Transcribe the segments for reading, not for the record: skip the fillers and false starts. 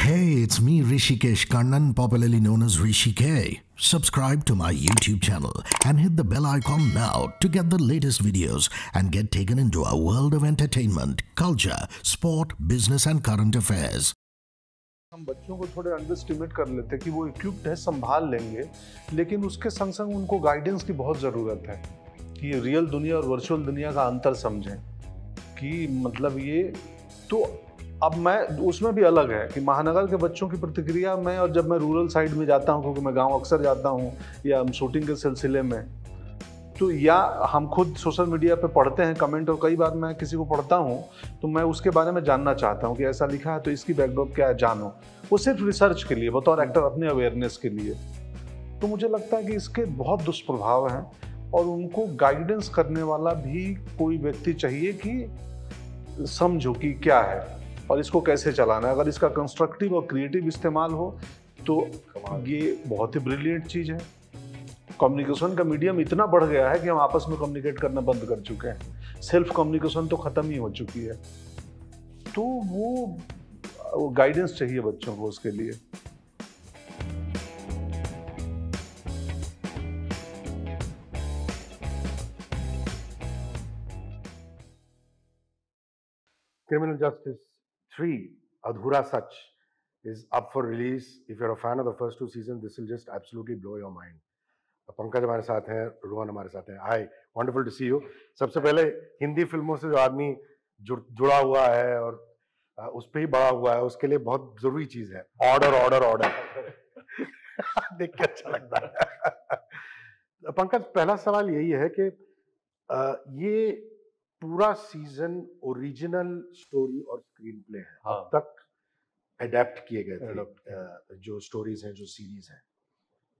Hey, it's me Rishikesh Kannan, popularly known as Rishi K. Subscribe to my YouTube channel and hit the bell icon now to get the latest videos and get taken into a world of entertainment, culture, sport, business and current affairs. हम बच्चों को थोड़े under estimate कर लेते हैं कि वो equipped है, संभाल लेंगे, लेकिन उसके संग संग उनको गाइडेंस की बहुत ज़रूरत है कि रियल दुनिया और वर्चुअल दुनिया का अंतर समझें कि मतलब ये तो अब मैं उसमें भी अलग है कि महानगर के बच्चों की प्रतिक्रिया में और जब मैं रूरल साइड में जाता हूँ, क्योंकि मैं गांव अक्सर जाता हूँ या हम शूटिंग के सिलसिले में, तो या हम खुद सोशल मीडिया पे पढ़ते हैं कमेंट, और कई बार मैं किसी को पढ़ता हूँ तो मैं उसके बारे में जानना चाहता हूँ कि ऐसा लिखा है तो इसकी बैकड्रॉप क्या है, जानो। वो सिर्फ रिसर्च के लिए, बतौर एक्टर अपने अवेयरनेस के लिए। तो मुझे लगता है कि इसके बहुत दुष्प्रभाव हैं और उनको गाइडेंस करने वाला भी कोई व्यक्ति चाहिए कि समझो कि क्या है और इसको कैसे चलाना है। अगर इसका कंस्ट्रक्टिव और क्रिएटिव इस्तेमाल हो तो ये बहुत ही ब्रिलियंट चीज़ है। कम्युनिकेशन का मीडियम इतना बढ़ गया है कि हम आपस में कम्युनिकेट करना बंद कर चुके हैं। सेल्फ कम्युनिकेशन तो ख़त्म ही हो चुकी है। तो वो गाइडेंस चाहिए बच्चों को उसके लिए। Criminal Justice 3, Adhura Sach, is up for release. If you're a fan of the first two seasons, this will just absolutely blow your mind. Pankaj हमारे साथ हैं, रोहन हमारे साथ हैं। हाय, वंडरफुल टू सी यू। सबसे पहले हिंदी फिल्मों से जो आदमी जुड़ा हुआ है और उस पर ही बड़ा हुआ है, उसके लिए बहुत जरूरी चीज है ऑर्डर ऑर्डर ऑर्डर। देख के अच्छा लगता है। पंकज, पहला सवाल यही है कि ये पूरा सीजन ओरिजिनल स्टोरी और स्क्रीन प्ले है। हाँ। अब तक अडेप्ट किए गए थे जो स्टोरीज हैं, जो सीरीज हैं,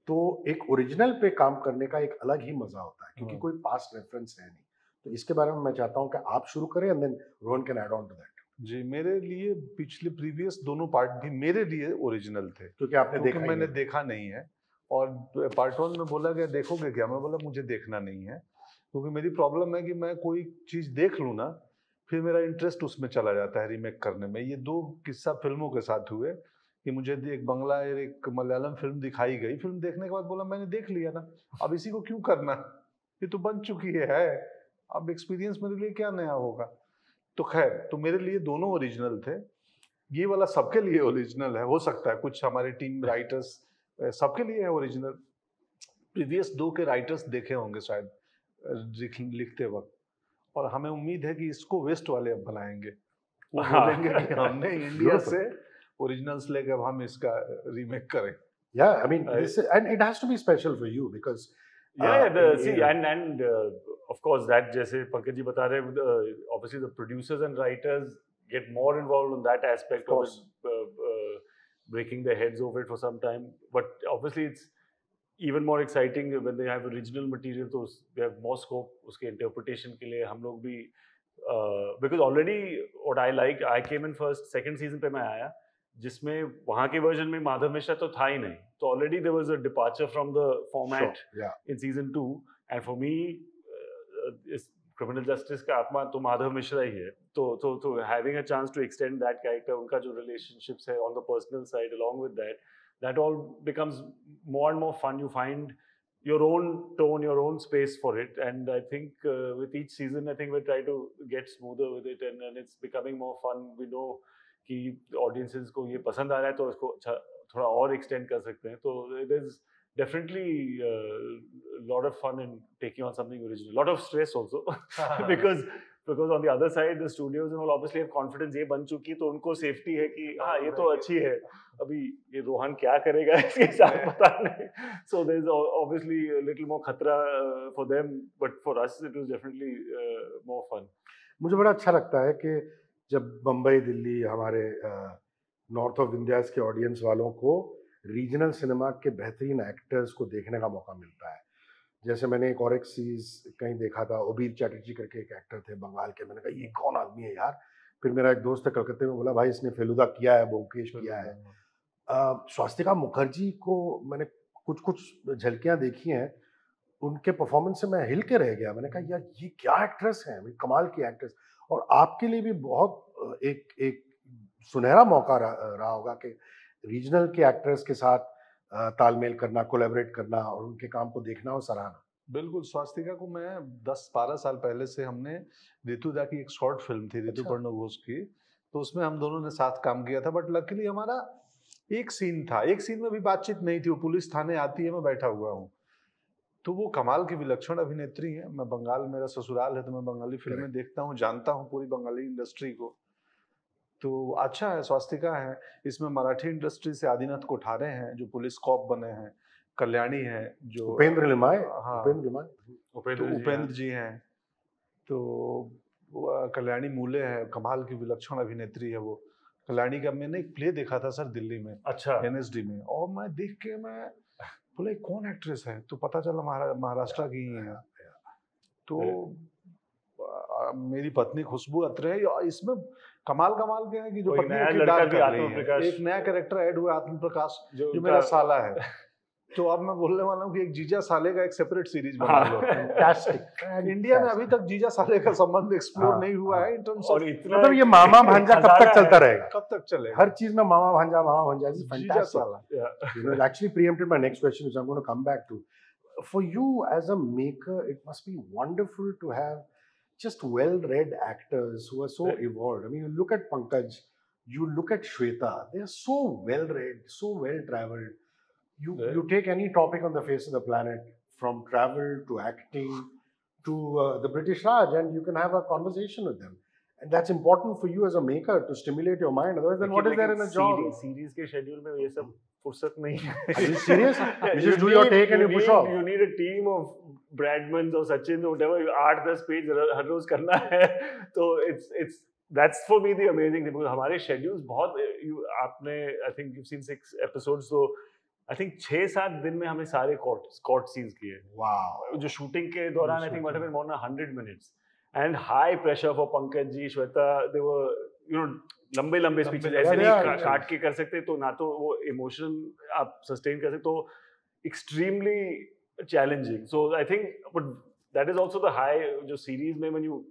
तो एक ओरिजिनल पे काम करने का एक अलग ही मजा होता है क्योंकि कोई पास्ट रेफरेंस है नहीं। तो इसके बारे में मैं चाहता हूं कि आप शुरू करें and then Rohan can add on to that. जी, मेरे लिए पिछले प्रीवियस दोनों पार्ट भी मेरे लिए ओरिजिनल थे क्योंकि आपने देखा मैंने देखा नहीं है। और पार्ट 1 में बोला गया देखोगे क्या, मैं बोला मुझे देखना नहीं है, क्योंकि मेरी प्रॉब्लम है कि मैं कोई चीज़ देख लूँ ना, फिर मेरा इंटरेस्ट उसमें चला जाता है रीमेक करने में। ये 2 किस्सा फिल्मों के साथ हुए कि मुझे एक बंगला और एक मलयालम फिल्म दिखाई गई। फिल्म देखने के बाद बोला मैंने देख लिया ना, अब इसी को क्यों करना, ये तो बन चुकी है, अब एक्सपीरियंस मेरे लिए क्या नया होगा। तो खैर, तो मेरे लिए दोनों ओरिजिनल थे। ये वाला सबके लिए ओरिजिनल है, हो सकता है कुछ हमारे टीम राइटर्स सबके लिए है ओरिजिनल। प्रीवियस 2 के राइटर्स देखे होंगे शायद लिखते वक्त, और हमें उम्मीद है कि इसको वेस्ट वाले अब बनाएंगे। वो बोलेंगे कि हमने इंडिया से ओरिजिनल्स लेके अब हम इसका रीमेक करें। Yeah, I mean, and it has to be special for you because of course that जैसे पंकज जी बता रहे हैं, obviously the producers and writers get more involved in that aspect of it, breaking their heads over it for some time. But obviously it's even more exciting when they have original material, तो they have more scope उसके interpretation के लिए। हम लोग भी because already what I like, I came in first, second season पे मैं आया, जिसमें वहाँ के वर्जन में माधव मिश्रा तो था ही नहीं, तो already there was a departure from the format in season 2, and for me इस क्रिमिनल जस्टिस का आत्मा तो माधव मिश्रा ही है। तो having a chance to extend that character, उनका जो रिलेशनशिप्स है on the personal side along with that all becomes more and more fun. You find your own tone, your own space for it, and I think with each season I think we try to get smoother with it, and it's becoming more fun. We know कि audiences को ये पसंद आ रहा है तो इसको अच्छा थोड़ा और एक्सटेंड कर सकते हैं। तो it is definitely lot of fun in taking on something original, lot of stress also because on the other side the studios and all obviously have confidence, ये बन चुकी तो उनको सेफ्टी है कि हाँ ये तो अच्छी है, अभी ये रोहन क्या करेगा इसके साथ पता नहीं। So there is obviously little more खतरा for them, but for us it was definitely more fun. मुझे बड़ा अच्छा लगता है कि जब बम्बई, दिल्ली, हमारे नॉर्थ ऑफ इंडिया के ऑडियंस वालों को रीजनल सिनेमा के बेहतरीन एक्टर्स को देखने का मौका मिलता है। जैसे मैंने एक और एक सीरीज कहीं देखा था, ओबीर चैटर्जी करके एक एक्टर थे बंगाल के, मैंने कहा ये कौन आदमी है यार। फिर मेरा एक दोस्त है कलकत्ते में, बोला भाई इसने फेलुदा किया है, ब्योमकेश किया है। स्वास्तिका मुखर्जी को मैंने कुछ झलकियां देखी हैं, उनके परफॉर्मेंस से मैं हिल के रह गया। मैंने कहा यार ये क्या एक्ट्रेस है, कमाल की एक्ट्रेस। और आपके लिए भी बहुत एक सुनहरा मौका रहा होगा कि रीजनल के एक्टर्स के साथ तालमेल करना, कोलैबोरेट करना और उनके काम को देखना और सराहना। बिल्कुल, स्वास्तिका को मैं 10-12 साल पहले से हमने ऋतुदा की एक शॉर्ट फिल्म थी ऋतुपर्णा घोष की, तो उसमें हम दोनों ने साथ काम किया था। बट लकीली हमारा एक सीन था, एक सीन में भी बातचीत नहीं थी। वो पुलिस थाने आती है, मैं बैठा हुआ हूँ। तो वो कमाल की विलक्षण अभिनेत्री है। मैं बंगाल, मेरा ससुराल है, तो मैं बंगाली फिल्में देखता हूँ, जानता हूँ पूरी बंगाली इंडस्ट्री को। तो अच्छा है, स्वास्तिका है इसमें। मराठी इंडस्ट्री से आदिनाथ कोठारे हैं जो पुलिस कॉप बने हैं, कल्याणी है जो उपेंद्र लिमाय, हाँ उपेंद्र जी हैं। तो कल्याणी मूले है, कमाल की विलक्षण अभिनेत्री है वो। कल्याणी का मैंने एक प्ले देखा था सर दिल्ली में, अच्छा NSD में, और मैं देख के मैं बोले कौन एक्ट्रेस है, तो पता चला महाराष्ट्र की ही है। तो मेरी पत्नी खुशबू अत्रे है इसमें। कमाल के है कि जो पत्नी किरदार कर रही है, एक नया कैरेक्टर ऐड हुआ आत्म प्रकाश जो मेरा साला है। तो अब मैं बोलने वाला हूँ कि एक जीजा साले का एक सेपरेट सीरीज बना लो। फैंटास्टिक। इंडिया में अभी तक जीजा साले का संबंध एक्सप्लोर नहीं हुआ है इन टर्म्स ऑफ, मतलब ये मामा भांजा कब तक चलता रहेगा? कब तक चलेगा? हर चीज में मामा भांजा इज जीजा फैंटास्टिक। साला। You know, it actually preempted my next question, which I'm going to come back to. For you as a maker, it must be wonderful to have just well-read actors who are so evolved. I mean, you look at Pankaj, you look at Shweta, they are so well-read, so well-traveled. You take any topic on the face of the planet, from travel to acting to the British Raj, and you can have a conversation with them. And that's important for you as a maker to stimulate your mind. Otherwise, then what is there in a job? Series के schedule में ये सब फुर्सत नहीं है। Are you serious? You just do your take and you push off. You need a team of Bradmans or Sachin or whatever. 8-10 page हर रोज करना है, तो it's that's for me the amazing thing, because हमारे schedules बहुत आपने I think you've seen 6 episodes, so I think 6-7 दिन में हमने सारे court scenes किए। Wow. जो shooting के दौरान I think might have been more than 100 minutes, and high pressure for Pankaj ji, Shweta, they were लंबे स्पीचेस ऐसे नहीं काट के कर सकते, तो ना तो वो इमोशन आप सस्टेन कर सकते, तो extremely challenging. So I think but that is also the high जो सीरीज में, when you,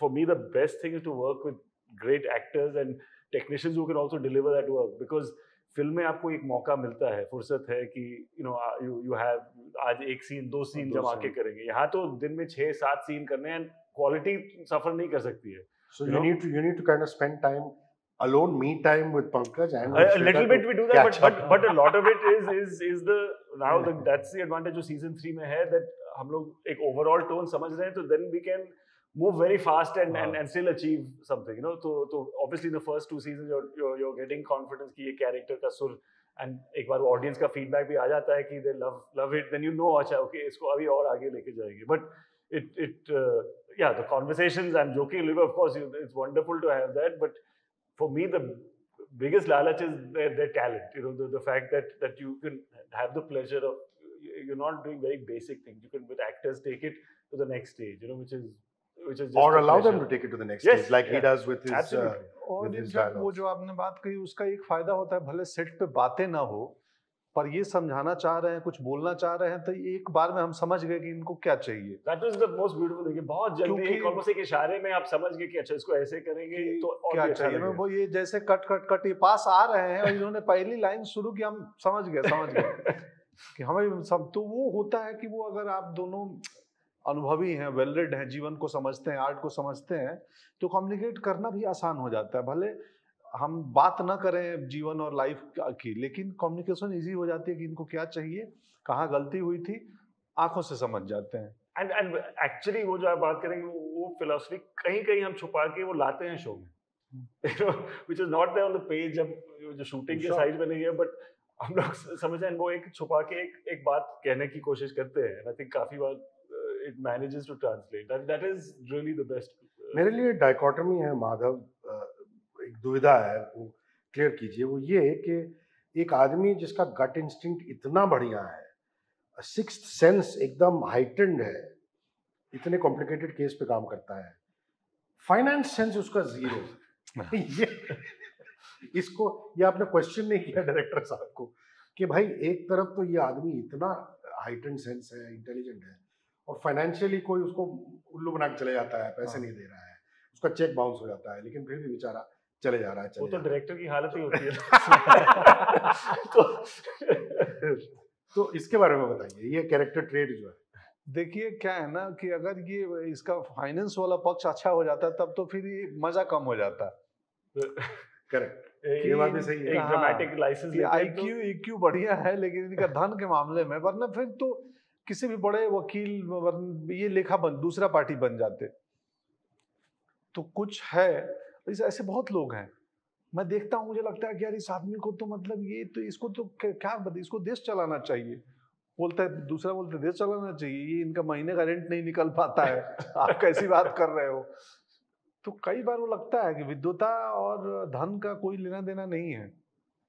for me the best thing is to work with great actors and technicians who can also deliver that work, because film में आपको एक मौका मिलता है, फुर्सत है कि यू हैव आज एक सीन 2 सीन जमा के करेंगे। यहाँ तो दिन में 6-7 सीन करने हैं, क्वालिटी सफर नहीं कर सकती है। So you need to kind of spend time alone, me time with Pankaj and a little bit we do that, but a lot of it is the now that's the advantage जो season 3 में है, that हम लोग एक overall tone समझ रहे हैं, तो then we can move very fast and still achieve something, तो obviously in the first 2 seasons you're getting confidence कि ये character का सुर, and एक बार audience का feedback भी आ जाता है कि they love it, then अच्छा okay इसको अभी और आगे लेके जाएंगे। But the conversations, I'm joking, of course it's wonderful to have that, but for me the biggest lalach is their talent, the fact that you can have the pleasure of, you're not doing very basic things, you can with actors take it to the next stage, which is just or allow them to take it to the next stage, like he does with his और in fact वो जो आपने बात कही उसका एक फायदा होता है, भले सेट पे बातें ना हो पर ये समझाना चाह रहे हैं, कुछ बोलना चाह रहे हैं, तो एक बार में हम समझ गए कि इनको क्या चाहिए। That was the most beautiful thing, बहुत जल्दी एक इशारे में आप समझ गए कि अच्छा इसको ऐसे करेंगे तो और क्या चाहिए। वो ये जैसे कट ये पास आ रहे हैं और इन्होंने पहली लाइन शुरू की, हम समझ गए कि हमें सब, तो वो होता है कि वो अगर आप दोनों अनुभवी हैं, वेल रेड हैं, जीवन को समझते हैं, आर्ट को समझते हैं, तो कम्युनिकेट करना भी आसान हो जाता है। भले हम बात ना करें जीवन और लाइफ की, लेकिन कम्युनिकेशन इजी हो जाती है कि इनको क्या चाहिए, कहाँ गलती हुई थी, आंखों से समझ जाते हैं। एंड एक्चुअली वो जो आप बात करेंगे वो फिलॉसफी कहीं हम छुपा के वो लाते हैं शो में, which is not there on the page, जब जो शूटिंग के साइड में नहीं है, बट हम लोग समझते हैं वो एक छुपा के एक बात कहने की कोशिश करते हैं। आई थिंक काफी बार it manages to translate, that is really the best। मेरे लिए डाइकोटमी है माधव, एक दुविधा है, वो क्लियर कीजिए। वो ये है कि एक आदमी जिसका गट इंस्टिंक्ट इतना बढ़िया है, सिक्स्थ सेंस एकदम हाइटेंड है, इतने कॉम्प्लिकेटेड केस पे काम करता है, फाइनेंस सेंस उसका जीरो। ये आपने क्वेश्चन नहीं किया डायरेक्टर साहब को कि भाई एक तरफ तो ये आदमी इतना हाइटेंड सेंस है, इंटेलिजेंट है, और फाइनेंशियली कोई उसको उल्लू बना के चले जाता है, पैसे नहीं दे रहा है, उसका चेक बाउंस हो जाता है, लेकिन फिर भी बेचारा चले जा रहा है, वो चले तो जा डायरेक्टर की हालत ही होती है रहा है। तो इसके बारे में बताइए, ये कैरेक्टर ट्रेड जो है। देखिए क्या है ना कि अगर ये इसका फाइनेंस वाला पक्ष अच्छा हो जाता तब तो फिर ये मजा कम हो जाता। करेक्ट, ये बात भी सही है। एक ड्रामेटिक लाइसेंस लेते हैं तो IQ बढ़िया है, लेकिन इनका धन के मामले में, वरना फिर तो किसी भी बड़े वकील ये लेखा दूसरा पार्टी बन जाते। तो कुछ है ऐसे बहुत लोग हैं, मैं देखता हूँ, मुझे लगता है कि यार इस आदमी को तो मतलब ये तो इसको तो क्या इसको देश चलाना चाहिए। बोलता है दूसरा, बोलते देश चलाना चाहिए, ये इनका महीने का रेंट नहीं निकल पाता है आप कैसी बात कर रहे हो। तो कई बार वो लगता है कि विद्वता और धन का कोई लेना देना नहीं है,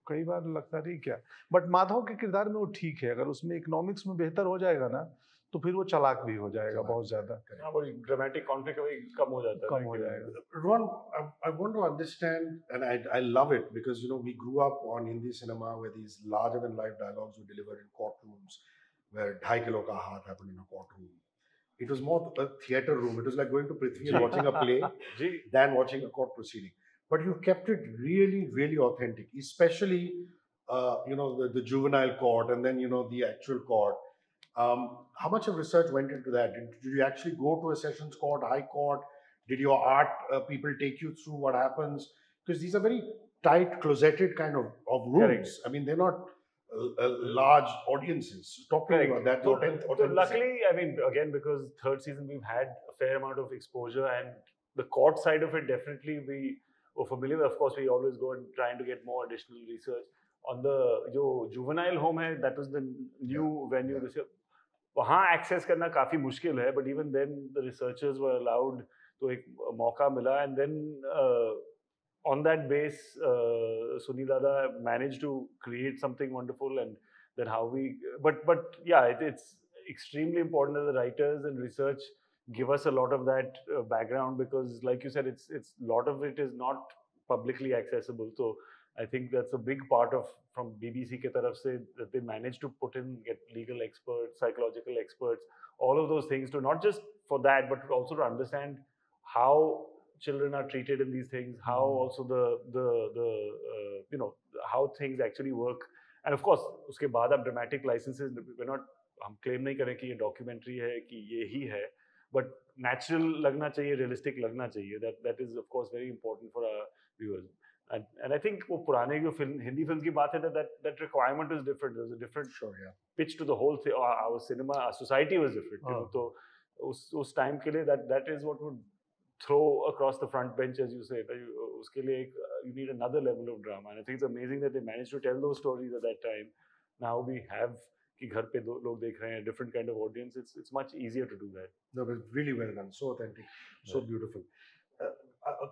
कई बार लगता नहीं क्या। बट माधव के किरदार में वो ठीक है, अगर उसमें इकोनॉमिक्स में बेहतर हो जाएगा ना तो फिर वो चालाक भी हो जाएगा बहुत ज्यादा, ड्रामेटिक कॉन्फ्लिक्ट कम हो जाता है, कम हो जाएगा। Ron, I want to understand, and I love it because we grew up on Hindi cinema where these larger than life dialogues were delivered in courtrooms, where 2.5 kilo ka haath happened in a courtroom. It was more a theater room. It was like going to Prithvi and watching a play than watching a court proceeding. But you kept it really, really authentic, especially the juvenile court and then the actual court. How much of research went into that? Did you actually go to a sessions court, high court? Did your art people take you through what happens? Because these are very tight, closeted kind of rooms. Correct. I mean, they're not large audiences. Talk to me about that. So luckily, I mean, again, because third season we've had a fair amount of exposure, and the court side of it definitely we were familiar with. Of course, we always go and trying to get more additional research. On the juvenile home hai, that was the new venue this year. वहाँ access करना काफी मुश्किल है, but even then the researchers were allowed, तो एक मौका मिला, and then on that base Sunil Dada managed to create something wonderful, and then how we but yeah, it's extremely important that the writers and research give us a lot of that background, because like you said, it's lot of it is not publicly accessible. So I think that's a big part of from BBC ke taraf se, that they managed to put in, get legal experts, psychological experts, all of those things, to not just for that, but also to understand how children are treated in these things, how also the how things actually work. And of course uske baad ab dramatic licenses, we're not, hum claim nahi kare ki ye documentary hai ki ye hi hai, but natural lagna chahiye, realistic lagna chahiye. That is of course very important for our viewers. And I think वो पुराने जो Hindi films की बात है, that requirement is different. There's a different pitch to the whole thing. Our cinema, our society was different. तो उस time के लिए that is what would throw across the front bench, as you say. उसके लिए you need another level of drama. And I think it's amazing that they managed to tell those stories at that time. Now we have कि घर पे लोग देख रहे हैं, different kind of audience. It's much easier to do that. No, but really well done, so authentic, so beautiful.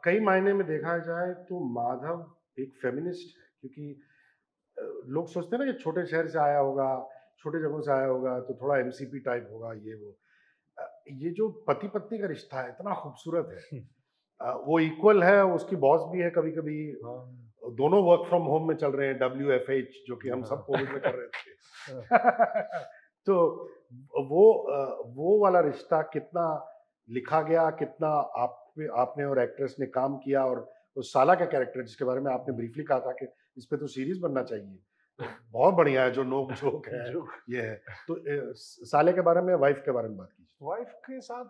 कई मायने में देखा जाए तो माधव एक फेमिनिस्ट है, क्योंकि लोग सोचते हैं ना कि छोटे शहर से आया होगा, छोटे जगहों से आया होगा तो थोड़ा MCP टाइप होगा, ये वो। ये जो पति पत्नी का रिश्ता है इतना खूबसूरत है, वो इक्वल है, उसकी बॉस भी है कभी कभी, दोनों वर्क फ्रॉम होम में चल रहे हैं, WFH, जो कि हम सब कोविड में कर रहे थे। तो वो वाला रिश्ता कितना लिखा गया, कितना आपने और एक्ट्रेस ने काम किया, और उस साला का कैरेक्टर जिसके बारे में आपने ब्रीफली कहा था कि इस पे तो सीरीज बनना चाहिए, बहुत बढ़िया है, जो नोक झोंक है ये है। तो साले के बारे में, वाइफ के बारे में बात कीजिए। वाइफ के साथ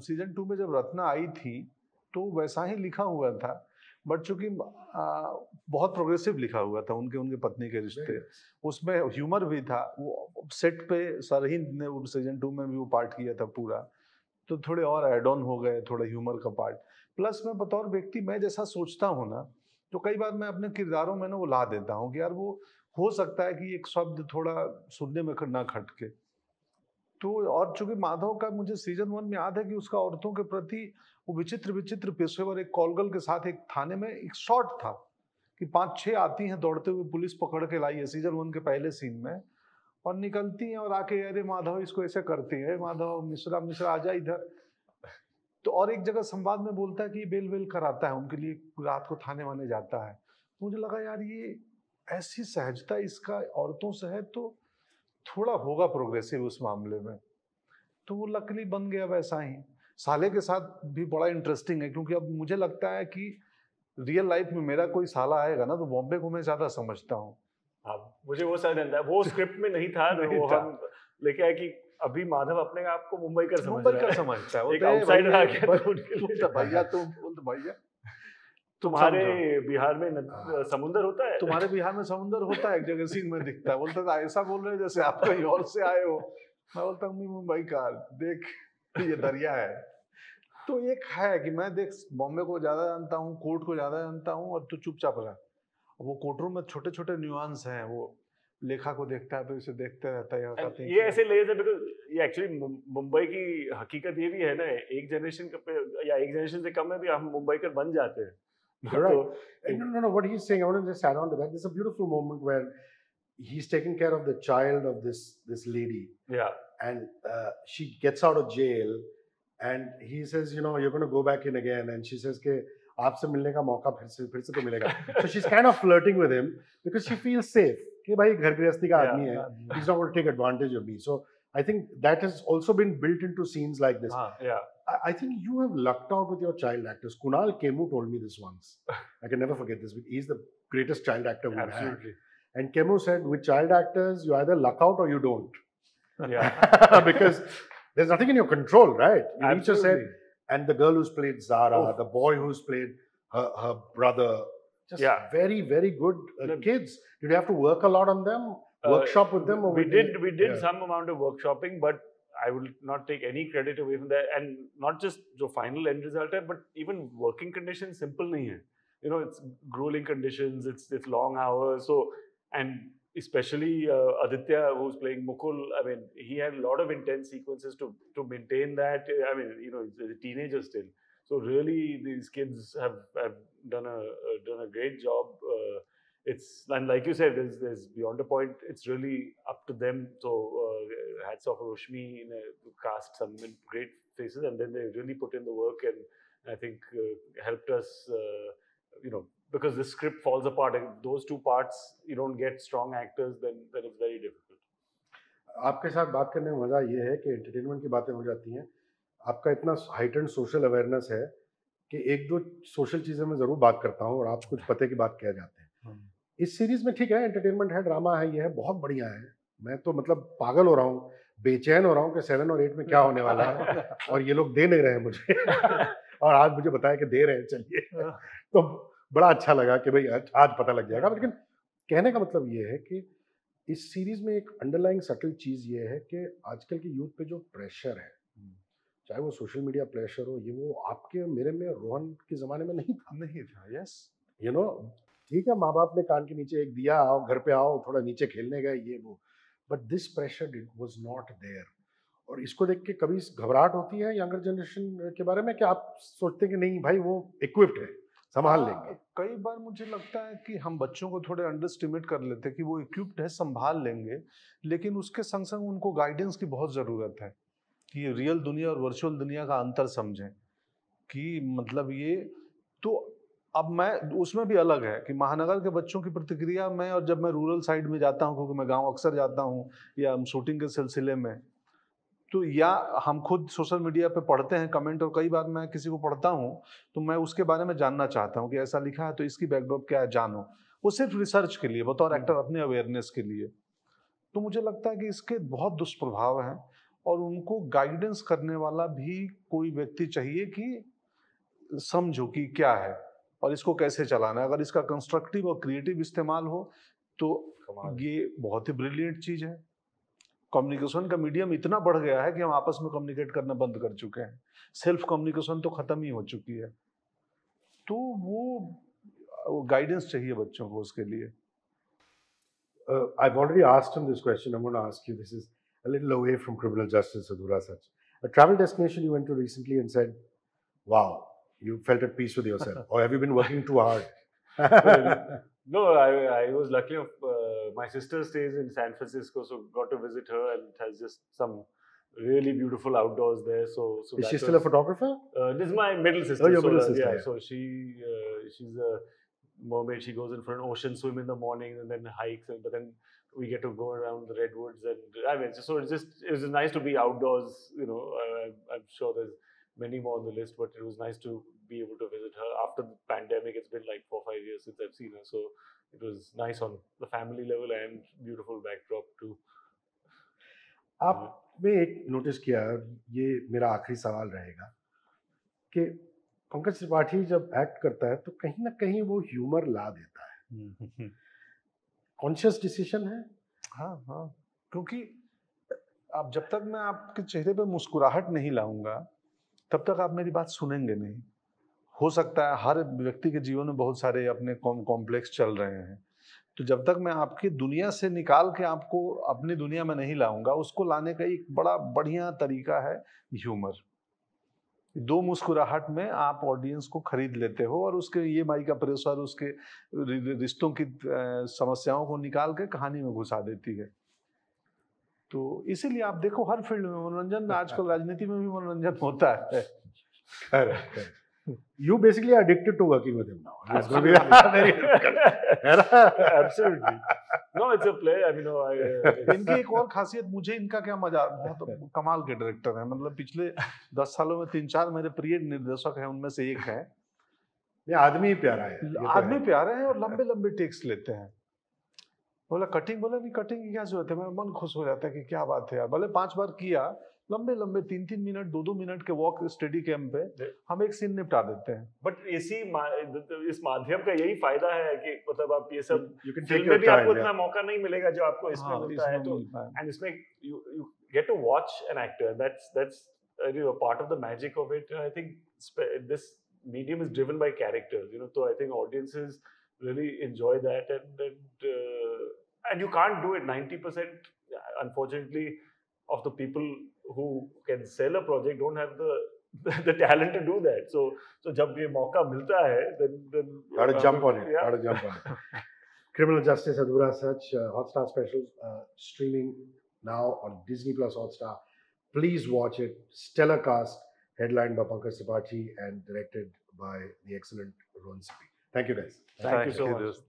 सीजन 2 में जब रत्ना आई थी तो वैसा ही लिखा हुआ था, बट चूंकि बहुत प्रोग्रेसिव लिखा हुआ था उनके पत्नी के रिश्ते, उसमें ह्यूमर भी था। वो सेट पे सरहिंद ने सीजन 2 में भी वो पार्ट किया था पूरा, तो थोड़े और एड ऑन हो गए, थोड़ा ह्यूमर का पार्ट। प्लस मैं बतौर व्यक्ति, मैं जैसा सोचता हूँ ना, तो कई बार मैं अपने किरदारों में ना वो ला देता हूँ कि यार वो हो सकता है कि एक शब्द थोड़ा सुनने में ना खटके। तो और चूंकि माधव का मुझे सीजन 1 में याद है कि उसका औरतों के प्रति वो विचित्र पेशेवर, एक कॉलगर्ल के साथ एक थाने में एक शॉट था कि 5-6 आती हैं दौड़ते हुए, पुलिस पकड़ के लाई है सीजन 1 के पहले सीन में, और निकलती हैं और आके अरे माधव इसको ऐसे करती है, माधव मिश्रा आजा इधर। तो और एक जगह संवाद में बोलता है कि बेल कराता है उनके लिए, रात को थाने वाने जाता है। तो मुझे लगा यार ये ऐसी सहजता इसका औरतों से है तो थोड़ा होगा प्रोग्रेसिव उस मामले में, तो वो लकली बन गया वैसा ही। साले के साथ भी बड़ा इंटरेस्टिंग है, क्योंकि अब मुझे लगता है कि रियल लाइफ में मेरा कोई साला आएगा ना तो बॉम्बे को मैं ज्यादा समझता हूँ। हाँ, मुझे वो समझ आता है, वो स्क्रिप्ट में नहीं था, नहीं वो था। हम लेके आए कि अभी माधव अपने आप को मुंबईकर समझ मुंबई रहा का है। समझता है, एक आउटसाइडर आ गया तो उनके लिए बोलता भैया तुम बोलते भैया तुम्हारे समझो। बिहार में समुंदर होता है? तुम्हारे बिहार में समुंदर होता है, एक जगह सीन में दिखता है। बोलता था ऐसा बोल रहे हैं जैसे आप कहीं और से आए हो। मैं बोलता हूँ मुंबई का, देख ये दरिया है। तो एक है कि मैं देख बॉम्बे को ज्यादा जानता हूँ, कोर्ट को ज्यादा जानता हूँ, और तू चुपचाप रहा। वो कोर्टरूम में छोटे छोटे न्यूआंस हैं, वो लेखा को देखता है तो इसे देखते रहता है। ये ऐसे लेयर्स है बिकॉज़ ये एक्चुअली मुंबई की हकीकत ये भी है ना, एक जनरेशन या एक जनरेशन से कम में भी हम मुंबईकर बन जाते हैं। You're right. No. What he's saying, I want to just add on to that. There's a beautiful moment where he's taking care of the child of this lady. Yeah. And she gets out of jail, and he says, you know, you're going to go back in again. And she says, "के आपसे मिलने का मौका फिर से तो मिलेगा." So she's kind of flirting with him because she feels safe. कि भाई घर गृहस्थी का आदमी है, he's not going to take advantage of me. So I think that has also been built into scenes like this. Yeah. I think you have lucked out with your child actors. Kunal Kemu told me this once. I can never forget this. He's the greatest child actor we've Absolutely. had. And Kemu said, with child actors, you either luck out or you don't. Yeah. Because there's nothing in your control, right? You need to say, Absolutely. and the girl who's played Zara, the boy who's played her brother, just very, very good kids. Did you have to work a lot on them? Workshop with them? Or we did some amount of workshopping, but I will not take any credit away from that. And not just the final end result, but even working conditions simple nahi hai. You know, it's grueling conditions, it's long hours. So, and especially Aditya, who's playing Mukul, I mean, he had a lot of intense sequences to maintain that. I mean, you know, he's a teenager still. So really, these kids have done a great job. And like you said, there's beyond a point. It's really up to them. So hats off to Rushmi, cast some great faces, and then they really put in the work, and I think helped us. You know, because the script falls apart, and those two parts you don't get strong actors, then it's very difficult. आपके साथ बात करने में मजा ये है कि entertainment की बातें हो जाती हैं. आपका इतना हाइटेंड सोशल अवेयरनेस है कि एक दो सोशल चीजें मैं जरूर बात करता हूँ और आप कुछ पते की बात कह जाते हैं. इस सीरीज में ठीक है, एंटरटेनमेंट है, ड्रामा है, ये है, बहुत बढ़िया है. मैं तो मतलब पागल हो रहा हूँ, बेचैन हो रहा हूँ कि 7 और 8 में क्या होने वाला है, और ये लोग दे नहीं रहे हैं मुझे. और आज मुझे बताया कि दे रहे हैं, चलिए. तो बड़ा अच्छा लगा कि भाई आज पता लग जाएगा. लेकिन कहने का मतलब ये है कि इस सीरीज में एक अंडरलाइंग सटल चीज ये है कि आजकल की यूथ पे जो प्रेशर है, चाहे वो सोशल मीडिया प्रेशर हो, ये वो आपके मेरे में रोहन के जमाने में नहीं था. यस, यू नो, ठीक है, माँ बाप ने कान के नीचे एक दिया, आओ घर पे आओ, थोड़ा नीचे खेलने गए, ये वो, but this pressure was not there. और इसको देख के कभी घबराहट होती है यंगर जनरेशन के बारे में कि आप सोचते हैं कि नहीं भाई वो इक्विप्ड है, संभाल लेंगे? कई बार मुझे लगता है कि हम बच्चों को थोड़े अंडर एस्टिमेट कर लेते हैं कि वो इक्विप्ड है, संभाल लेंगे, लेकिन उसके संग संग उनको गाइडेंस की बहुत ज़रूरत है कि रियल दुनिया और वर्चुअल दुनिया का अंतर समझें. कि मतलब ये तो अब मैं उसमें भी अलग है कि महानगर के बच्चों की प्रतिक्रिया में, और जब मैं रूरल साइड में जाता हूँ, क्योंकि मैं गांव अक्सर जाता हूँ या हम शूटिंग के सिलसिले में, तो या हम खुद सोशल मीडिया पे पढ़ते हैं कमेंट, और कई बार मैं किसी को पढ़ता हूँ तो मैं उसके बारे में जानना चाहता हूँ कि ऐसा लिखा है तो इसकी बैकड्रॉप क्या है, जानो. वो सिर्फ रिसर्च के लिए, बतौर एक्टर अपने अवेयरनेस के लिए. तो मुझे लगता है कि इसके बहुत दुष्प्रभाव हैं, और उनको गाइडेंस करने वाला भी कोई व्यक्ति चाहिए कि समझो कि क्या है और इसको कैसे चलाना है. अगर इसका कंस्ट्रक्टिव और क्रिएटिव इस्तेमाल हो तो ये बहुत ही ब्रिलियंट चीज है. कम्युनिकेशन का मीडियम इतना बढ़ गया है कि हम आपस में कम्युनिकेट करना बंद कर चुके हैं. सेल्फ कम्युनिकेशन तो खत्म ही हो चुकी है. तो वो गाइडेंस चाहिए बच्चों को उसके लिए. I've already asked him this question. I'm going to ask you. This is a little away from criminal justice, Adhura Sach. A travel destination you went to recently and said, wow, you felt at peace with yourself. Or have you been working too hard? No, I was lucky enough. My sister stays in San Francisco, so got to visit her, and it has just some really beautiful outdoors there. So is she still a photographer? This is my middle sister. Oh, your middle sister. Yeah, so she's a mermaid. She goes in for an ocean swim in the morning and then hikes, but then we get to go around the redwoods, and I mean, so it was nice to be outdoors. You know, I'm sure there's many more on the list, but it was nice to be able to visit her. After the pandemic, it's been like 4-5 years since I've seen her, so it was nice on the family level and beautiful backdrop too. आपने एक notice किया, ये मेरा आखिरी सवाल रहेगा, कि पंकज त्रिपाठी जब एक्ट करता है तो कहीं ना कहीं वो ह्यूमर ला देता है। कॉन्शियस डिसीजन है? हाँ हाँ, क्योंकि आप जब तक मैं आपके चेहरे पे मुस्कुराहट नहीं लाऊंगा तब तक आप मेरी बात सुनेंगे नहीं। हो सकता है हर व्यक्ति के जीवन में बहुत सारे अपने कॉम्प्लेक्स चल रहे हैं, तो जब तक मैं आपकी दुनिया से निकाल के आपको अपनी दुनिया में नहीं लाऊंगा, उसको लाने का एक बड़ा बढ़िया तरीका है ह्यूमर। 2 मुस्कुराहट में आप ऑडियंस को खरीद लेते हो और उसके EMI का प्रेशर, उसके रिश्तों की समस्याओं को निकाल के कहानी में घुसा देती है। तो इसीलिए आप देखो हर फील्ड में मनोरंजन, आजकल राजनीति में भी मनोरंजन होता है। You basically are addicted to working with him now. Absolutely. Absolutely. No, it's a play. I mean, इनकी एक और खासियत, मुझे इनका क्या मजा, बहुत कमाल के डायरेक्टर हैं। मतलब पिछले 10 सालों में 3-4 मेरे प्रिय निर्देशक हैं, उनमें से एक है। ये आदमी ही प्यारा है। आदमी प्यारे हैं और लंबे लंबे टेक्स लेते हैं। बोला कटिंग, बोला नहीं कटिंग की क्या जरूरत है, मेरा मन खुश हो जाता है कि क्या बात है यार। भले 5 बार किया, लंबे लंबे 3-3 मिनट 2-2 मिनट के वॉक स्टडी कैंप पे हम एक सीन निपटा देते हैं। बट इस माध्यम का यही फायदा है कि मतलब आप ये सब फिल्म में भी आपको इतना मौका नहीं मिलेगा जो आपको इसमें मिलता है। तो एंड इसमें you get to watch an actor. That's part of the magic of it. I think this medium is driven by characters. So I think audiences really enjoy that, and you can't do it 90%. Unfortunately, of the people who can sell a project don't have the talent to do that. So जब ये मौका मिलता है, then gotta jump on it. Yeah. Gotta jump on it. Criminal Justice Adhura Sach, Hotstar special, streaming now on Disney Plus Hotstar. Please watch it. Stellar cast, headlined by Pankaj Tripathi and directed by the excellent Rohan Sippy. Thank you guys. Thank you so much.